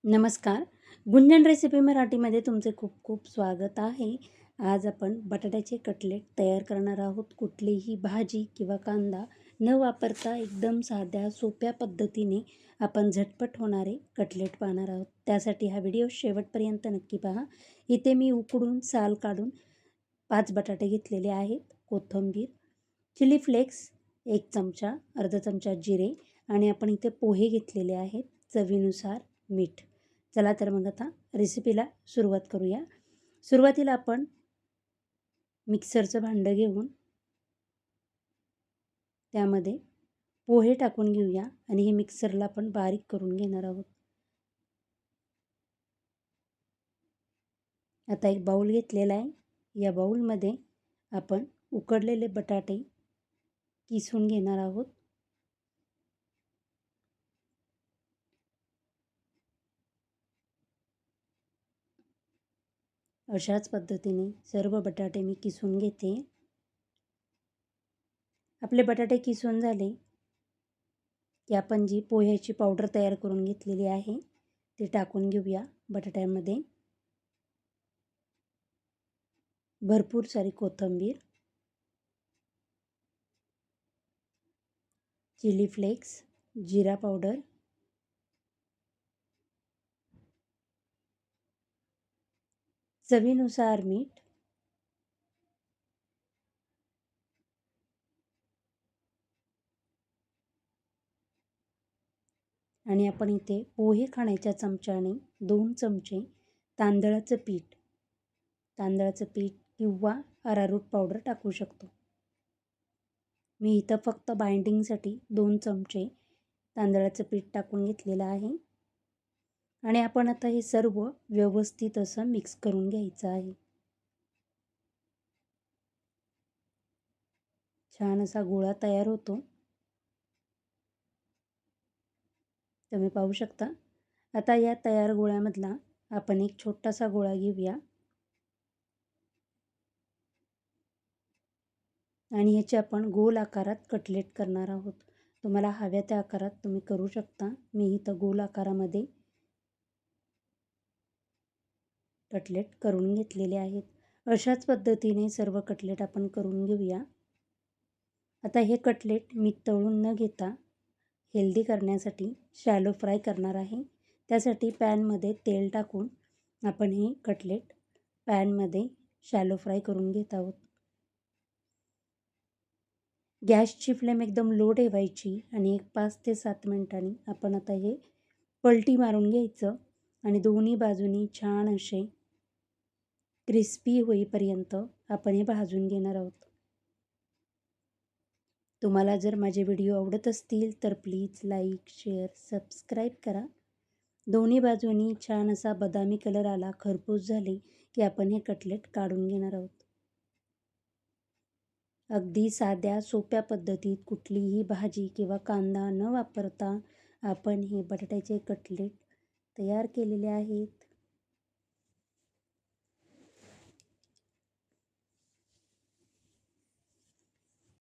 नमस्कार. गुंजन रेसिपी मराठीमध्ये तुमचे खूप खूप स्वागत आहे. आज आपण बटाट्याचे कटलेट तयार करणार आहोत. कुठलीही भाजी किंवा कांदा न वापरता एकदम साध्या सोप्या पद्धतीने आपण झटपट होणारे कटलेट पाहणार आहोत. त्यासाठी हा व्हिडिओ शेवटपर्यंत नक्की पहा. इथे मी उकडून साल काढून 5 बटाटे घेतलेले आहेत. कोथिंबीर, चिली फ्लेक्स 1 चमचा, अर्धा चमचा जिरे आणि आपण इथे पोहे घेतलेले आहेत. चवीनुसार मीठ. चला तर मग आता रेसिपीला सुरुवात करूया. सुरुवातीला आपण मिक्सरचं भांडं घेऊन त्यामध्ये पोहे टाकून घेऊया आणि हे मिक्सरला आपण बारीक करून घेणार आहोत. आता एक बाउल घेतलेला आहे. या बाउलमध्ये आपण उकडलेले बटाटे किसून घेणार आहोत. अशाच पद्धतीने सर्व बटाटे मी किसून घेते. आपले बटाटे किसून झाले की आपण जी पोह्याची पावडर तयार करून घेतलेली आहे ती टाकून घेऊया बटाट्यामध्ये. भरपूर सारी कोथिंबीर, चिली फ्लेक्स, जिरा पावडर, चवीनुसार मीठ, आणि आपण इथे पोहे खाण्याच्या चमच्याने 2 चमचे तांदळाचं पीठ किंवा अरारूट पावडर टाकू शकतो. मी इथं फक्त बाइंडिंगसाठी 2 चमचे तांदळाचं पीठ टाकून घेतलेलं आहे. आणि आपण आता हे सर्व व्यवस्थित असं मिक्स करून घ्यायचं आहे. छान असा गोळा तयार होतो. तुम्ही पाहू शकता. आता या तयार गोळ्यामधला आपण एक छोटासा गोळा घेऊया आणि ह्याचे आपण गोल आकारात कटलेट करणार आहोत. तुम्हाला हव्या त्या आकारात तुम्ही करू शकता. मी इथं गोल आकारामध्ये कटलेट करून घेतलेले आहेत. अशाच पद्धतीने सर्व कटलेट आपण करून घेऊया. आता हे कटलेट मी तळून न घेता हेल्दी करण्यासाठी शॅलो फ्राय करणार आहे. त्यासाठी पॅनमध्ये तेल टाकून आपण हे कटलेट पॅनमध्ये शॅलो फ्राय करून घेत आहोत. गॅसची फ्लेम एकदम लो ठेवायची आणि एक 5 ते 7 मिनिटांनी आपण आता हे पलटी मारून घ्यायचं आणि दोन्ही बाजूनी छान असे क्रिस्पी होईपर्यंत आपण हे भाजून घेणार आहोत. तुम्हाला जर माझे व्हिडिओ आवडत असतील तर प्लीज लाईक, शेअर, सबस्क्राईब करा. दोन्ही बाजूनी छान असा बदामी कलर आला, खरपूस झाले की आपण हे कटलेट काढून घेणार आहोत. अगदी साध्या सोप्या पद्धतीत कुठलीही भाजी किंवा कांदा न वापरता आपण हे बटाट्याचे कटलेट तयार केलेले आहेत.